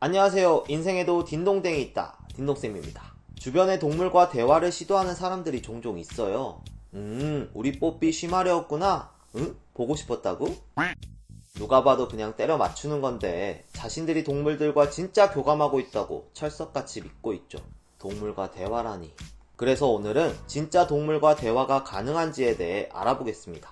안녕하세요. 인생에도 딘동댕이 있다. 딘동쌤입니다. 주변의 동물과 대화를 시도하는 사람들이 종종 있어요. 우리 뽀삐 쉬마려웠구나. 응? 보고 싶었다고? 누가 봐도 그냥 때려 맞추는 건데 자신들이 동물들과 진짜 교감하고 있다고 철석같이 믿고 있죠. 동물과 대화라니. 그래서 오늘은 진짜 동물과 대화가 가능한지에 대해 알아보겠습니다.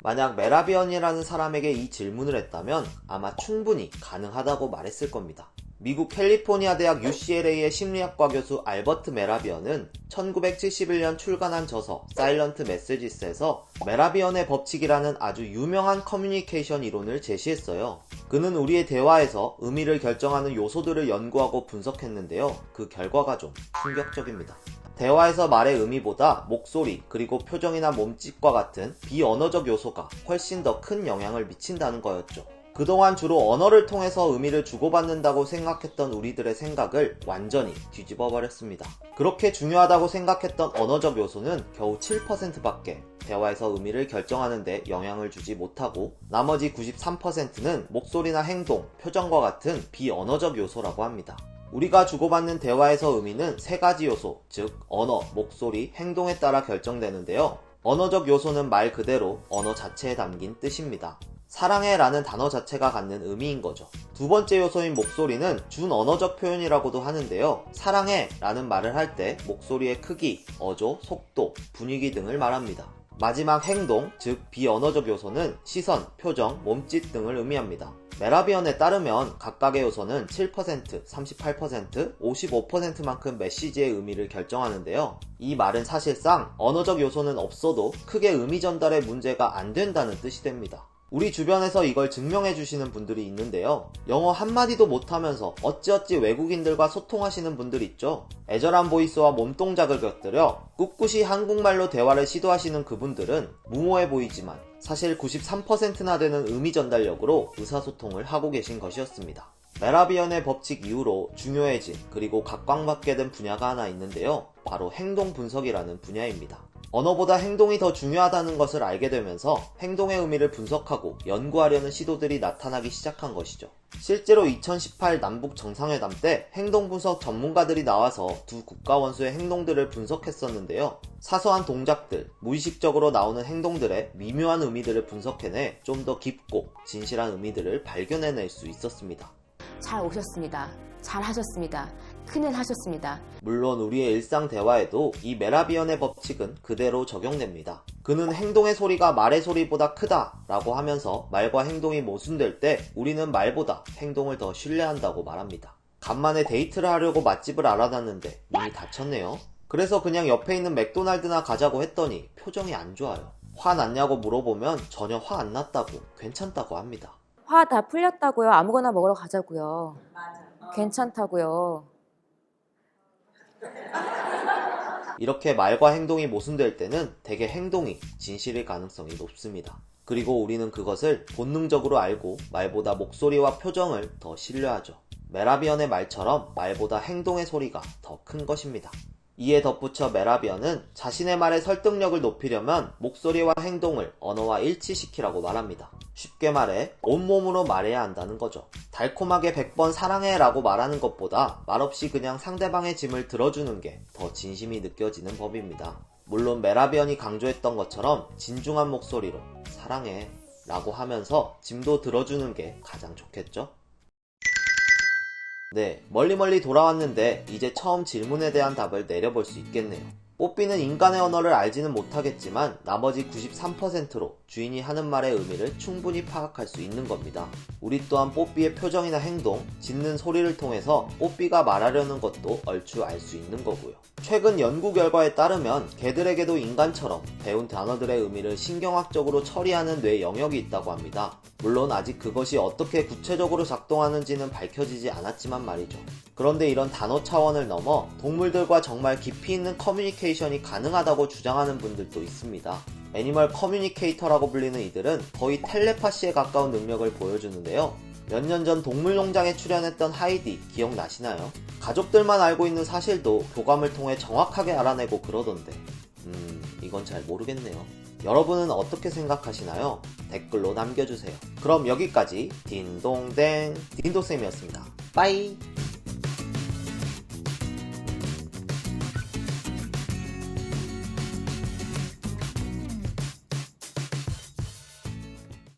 만약 메라비언이라는 사람에게 이 질문을 했다면 아마 충분히 가능하다고 말했을 겁니다. 미국 캘리포니아 대학 UCLA의 심리학과 교수 알버트 메라비언은 1971년 출간한 저서 사일런트 메시지스에서 메라비언의 법칙이라는 아주 유명한 커뮤니케이션 이론을 제시했어요. 그는 우리의 대화에서 의미를 결정하는 요소들을 연구하고 분석했는데요. 그 결과가 좀 충격적입니다. 대화에서 말의 의미보다 목소리 그리고 표정이나 몸짓과 같은 비언어적 요소가 훨씬 더 큰 영향을 미친다는 거였죠. 그동안 주로 언어를 통해서 의미를 주고받는다고 생각했던 우리들의 생각을 완전히 뒤집어 버렸습니다. 그렇게 중요하다고 생각했던 언어적 요소는 겨우 7%밖에 대화에서 의미를 결정하는데 영향을 주지 못하고 나머지 93%는 목소리나 행동, 표정과 같은 비언어적 요소라고 합니다. 우리가 주고받는 대화에서 의미는 세 가지 요소, 즉 언어, 목소리, 행동에 따라 결정되는데요. 언어적 요소는 말 그대로 언어 자체에 담긴 뜻입니다. 사랑해 라는 단어 자체가 갖는 의미인 거죠. 두 번째 요소인 목소리는 준언어적 표현이라고도 하는데요. 사랑해 라는 말을 할 때 목소리의 크기, 어조, 속도, 분위기 등을 말합니다. 마지막 행동, 즉 비언어적 요소는 시선, 표정, 몸짓 등을 의미합니다. 메라비언에 따르면 각각의 요소는 7%, 38%, 55%만큼 메시지의 의미를 결정하는데요. 이 말은 사실상 언어적 요소는 없어도 크게 의미 전달에 문제가 안 된다는 뜻이 됩니다. 우리 주변에서 이걸 증명해 주시는 분들이 있는데요. 영어 한마디도 못하면서 어찌어찌 외국인들과 소통하시는 분들 있죠. 애절한 보이스와 몸동작을 곁들여 꿋꿋이 한국말로 대화를 시도하시는 그분들은 무모해 보이지만 사실 93%나 되는 의미 전달력으로 의사소통을 하고 계신 것이었습니다. 메라비언의 법칙 이후로 중요해진 그리고 각광받게 된 분야가 하나 있는데요. 바로 행동 분석이라는 분야입니다. 언어보다 행동이 더 중요하다는 것을 알게 되면서 행동의 의미를 분석하고 연구하려는 시도들이 나타나기 시작한 것이죠. 실제로 2018 남북 정상회담 때 행동 분석 전문가들이 나와서 두 국가 원수의 행동들을 분석했었는데요. 사소한 동작들, 무의식적으로 나오는 행동들의 미묘한 의미들을 분석해내 좀 더 깊고 진실한 의미들을 발견해낼 수 있었습니다. 잘 오셨습니다. 잘 하셨습니다. 큰일 하셨습니다. 물론 우리의 일상 대화에도 이 메라비언의 법칙은 그대로 적용됩니다. 그는 행동의 소리가 말의 소리보다 크다 라고 하면서 말과 행동이 모순될 때 우리는 말보다 행동을 더 신뢰한다고 말합니다. 간만에 데이트를 하려고 맛집을 알아봤는데 문이 닫혔네요. 그래서 그냥 옆에 있는 맥도날드나 가자고 했더니 표정이 안 좋아요. 화 났냐고 물어보면 전혀 화 안 났다고 괜찮다고 합니다. 화 다 풀렸다고요. 아무거나 먹으러 가자고요. 괜찮다고요. 이렇게 말과 행동이 모순될 때는 대개 행동이 진실일 가능성이 높습니다. 그리고 우리는 그것을 본능적으로 알고 말보다 목소리와 표정을 더 신뢰하죠. 메라비언의 말처럼 말보다 행동의 소리가 더 큰 것입니다. 이에 덧붙여 메라비언은 자신의 말의 설득력을 높이려면 목소리와 행동을 언어와 일치시키라고 말합니다. 쉽게 말해 온몸으로 말해야 한다는 거죠. 달콤하게 100번 사랑해 라고 말하는 것보다 말없이 그냥 상대방의 짐을 들어주는 게 더 진심이 느껴지는 법입니다. 물론 메라비언이 강조했던 것처럼 진중한 목소리로 사랑해 라고 하면서 짐도 들어주는 게 가장 좋겠죠? 네, 멀리 돌아왔는데 이제 처음 질문에 대한 답을 내려볼 수 있겠네요. 뽀삐는 인간의 언어를 알지는 못하겠지만 나머지 93%로 주인이 하는 말의 의미를 충분히 파악할 수 있는 겁니다. 우리 또한 뽀삐의 표정이나 행동, 짖는 소리를 통해서 뽀삐가 말하려는 것도 얼추 알 수 있는 거고요. 최근 연구 결과에 따르면 개들에게도 인간처럼 배운 단어들의 의미를 신경학적으로 처리하는 뇌 영역이 있다고 합니다. 물론 아직 그것이 어떻게 구체적으로 작동하는지는 밝혀지지 않았지만 말이죠. 그런데 이런 단어 차원을 넘어 동물들과 정말 깊이 있는 커뮤니케이션이 가능하다고 주장하는 분들도 있습니다. 애니멀 커뮤니케이터라고 불리는 이들은 거의 텔레파시에 가까운 능력을 보여주는데요. 몇 년 전 동물농장에 출연했던 하이디 기억나시나요? 가족들만 알고 있는 사실도 교감을 통해 정확하게 알아내고 그러던데 이건 잘 모르겠네요. 여러분은 어떻게 생각하시나요? 댓글로 남겨주세요. 그럼 여기까지 딩동댕 딩도쌤이었습니다. 빠이!